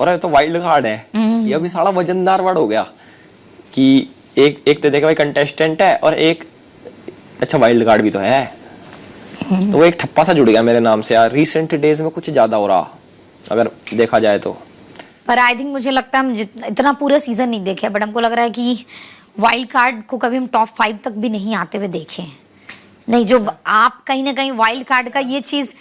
और ये तो वाइल्ड कार्ड है, ये भी सारा वजनदार वर्ड हो गया कि एक तो देखा भाई कंटेस्टेंट है और एक अच्छा वाइल्ड कार्ड भी तो है, तो वो एक ठप्पा सा जुड़ गया मेरे नाम से यार। रिसेंट डेज में कुछ ज्यादा हो रहा अगर देखा जाए तो। पर आई थिंक मुझे लगता है हम इतना पूरा सीजन नहीं देखे, बट हमको लग रहा है कि वाइल्ड कार्ड को कभी हम टॉप 5 तक भी नहीं आते हुए देखे हैं। नहीं, जो आप कहीं ना कहीं वाइल्ड कार्ड का ये चीज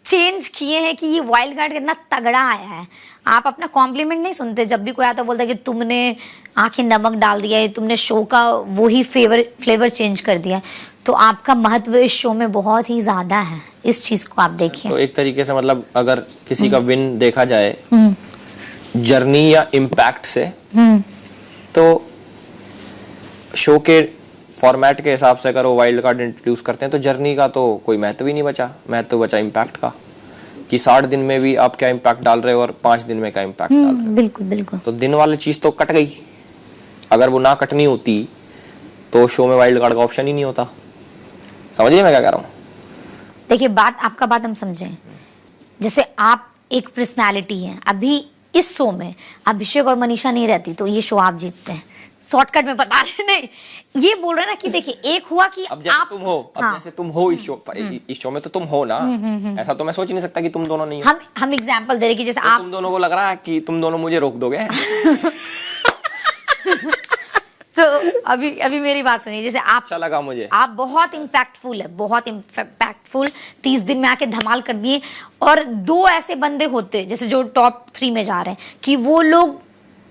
चेंज किए हैं कि ये वाइल्ड कार्ड कितना तगड़ा आया है। आप अपना कॉम्प्लीमेंट नहीं सुनते, जब भी कोई आता बोलता है कि तुमने आंखें नमक डाल दिया है, तुमने शो का वही फ्लेवर चेंज कर दिया है। तो आपका महत्व इस शो में बहुत ही ज्यादा है, इस चीज को आप देखिए। तो एक तरीके से मतलब अगर किसी का विन देखा जाए जर्नी या इम्पैक्ट से, तो शो के फॉर्मेट के हिसाब से अगर वो वाइल्ड कार्ड इंट्रोड्यूस करते हैं तो जर्नी का तो कोई महत्व ही नहीं बचा, महत्व बचा इम्पैक्ट का कि 60 दिन में भी आप क्या इम्पैक्ट डाल रहे हो और 5 दिन में क्या इम्पैक्ट डाल रहे हो। बिल्कुल बिल्कुल। तो दिन वाली चीज तो कट गई, अगर वो ना कटनी होती तो शो में वाइल्ड कार्ड का ऑप्शन ही नहीं होता। समझिए मैं क्या कह रहा हूँ? देखिए आपका बात हम समझें, जैसे आप एक पर्सनालिटी हैं, अभी इस शो में अभिषेक और मनीषा नहीं रहती तो ये शो आप जीतते हैं। शॉर्टकट में बता रहे नहीं, ये बोल रहे ना कि देखिए एक हुआ कि अब जैसे आप तुम हो, अब जैसे तुम हो इस शो में तो तुम हो ना, ऐसा तो मैं सोच नहीं सकता कि तुम दोनों नहीं हो। हम एग्जांपल दे रहे कि जैसे तो आप तुम दोनों को लग रहा है कि तुम दोनों मुझे रोक दोगे। तो अभी मेरी बात सुनिए, जैसे आप अच्छा लगा मुझे, आप बहुत इम्पैक्टफुल है, बहुत इम्पैक्टफुल 30 दिन में आके धमाल कर दिए। और 2 ऐसे बंदे होते जैसे जो टॉप 3 में जा रहे हैं कि वो लोग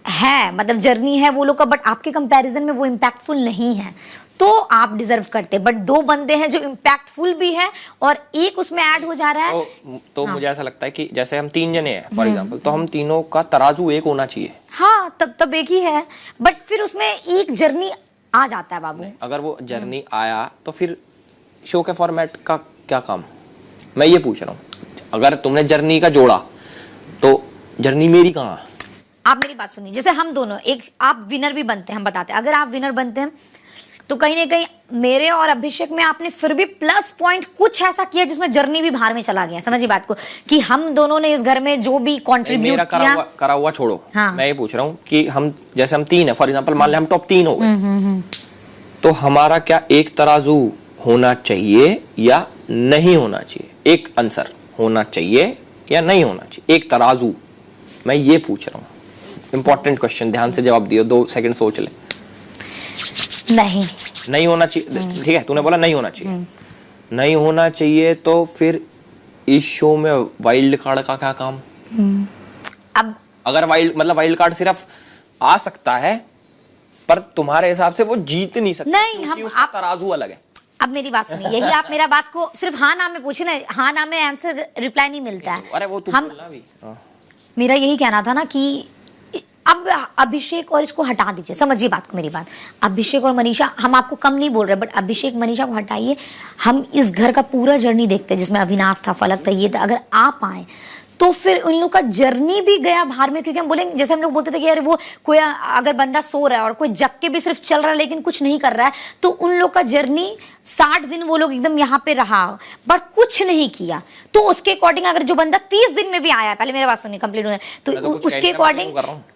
है, मतलब जर्नी है वो लोग का, बट आपके कंपैरिजन में वो इम्पैक्टफुल नहीं है, तो आप डिजर्व करते। बट 2 बंदे हैं जो इम्पैक्टफुल भी है और एक उसमें ऐड हो जा रहा है। तो मुझे ऐसा लगता है कि जैसे हम 3 जने हैं फॉर एग्जांपल, तो हम तीनों का तराजू एक होना चाहिए। हाँ, तब एक ही है, बट फिर उसमें एक जर्नी आ जाता है बाबू। अगर वो जर्नी आया तो फिर शो के फॉर्मेट का क्या काम? मैं ये पूछ रहा हूँ, अगर तुमने जर्नी का जोड़ा तो जर्नी मेरी कहाँ? आप मेरी बात सुनिए, जैसे हम दोनों एक आप विनर भी बनते हैं, हम बताते हैं अगर आप विनर बनते हैं तो कहीं ना कहीं मेरे और अभिषेक में आपने फिर भी प्लस पॉइंट कुछ ऐसा किया जिसमें जर्नी भी बाहर में चला गया। समझिए बात को कि हम दोनों ने इस घर में जो भी कंट्रीब्यूट किया। करा हुआ छोड़ो, हाँ। मैं ये पूछ रहा हूँ कि हम जैसे हम 3 है फॉर एग्जांपल, मान ले हम टॉप 3 हो गए, तो हमारा क्या एक तराजू होना चाहिए या नहीं होना चाहिए? एक आंसर, होना चाहिए या नहीं होना चाहिए, एक तराजू। मैं ये पूछ रहा हूँ, इंपॉर्टेंट क्वेश्चन, ध्यान से जवाब दियो, 2 सेकंड सोच ले। नहीं होना चाहिए, ठीक है, तूने बोला नहीं होना चाहिए। नहीं होना चाहिए तो फिर इस शो में वाइल्ड कार्ड का क्या काम? अब अगर वाइल्ड कार्ड सिर्फ आ सकता है पर तुम्हारे हिसाब से वो जीत नहीं सकता, नहीं, क्योंकि उसका तराजू अलग है। अब मेरी बात सुनिए, यही आप मेरा बात को सिर्फ हाँ ना में पूछे ना, हाँ ना में आंसर रिप्लाई नहीं मिलता है। अरे वो तुम बोलना भी। मेरा यही कहना था ना कि अब अभिषेक और इसको हटा दीजिए, समझिए बात को, मेरी बात। अभिषेक और मनीषा, हम आपको कम नहीं बोल रहे, बट अभिषेक मनीषा को हटाइए, हम इस घर का पूरा जर्नी देखते हैं जिसमें अविनाश था, फलक था, ये था। अगर आप आए तो फिर उन लोग का जर्नी भी गया बाहर में, क्योंकि हम बोलेंगे जैसे हम लोग बोलते थे कि यार वो कोई अगर बंदा सो रहा है और कोई जग के भी सिर्फ चल रहा है लेकिन कुछ नहीं कर रहा है, तो उन लोग का जर्नी 60 दिन वो लोग एकदम यहाँ पे रहा बट कुछ नहीं किया। तो उसके अकॉर्डिंग अगर जो बंदा 30 दिन में भी आया, पहले मेरे बात सुनिए कंप्लीट हो, तो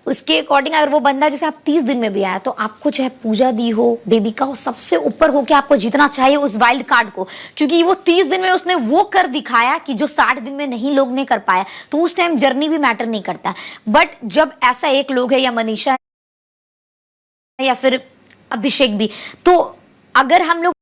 उसके अकॉर्डिंग अगर वो बंदा जैसे आप 30 दिन में भी आया तो आपको चाहे पूजा दी हो, बेबिका हो, सबसे ऊपर हो के आपको जीतना चाहिए उस वाइल्ड कार्ड को, क्योंकि वो 30 दिन में उसने वो कर दिखाया कि जो 60 दिन में नहीं लोग ने कर पाया। तो उस टाइम जर्नी भी मैटर नहीं करता। बट जब ऐसा एक लोग है या मनीषा या फिर अभिषेक भी, तो अगर हम लोग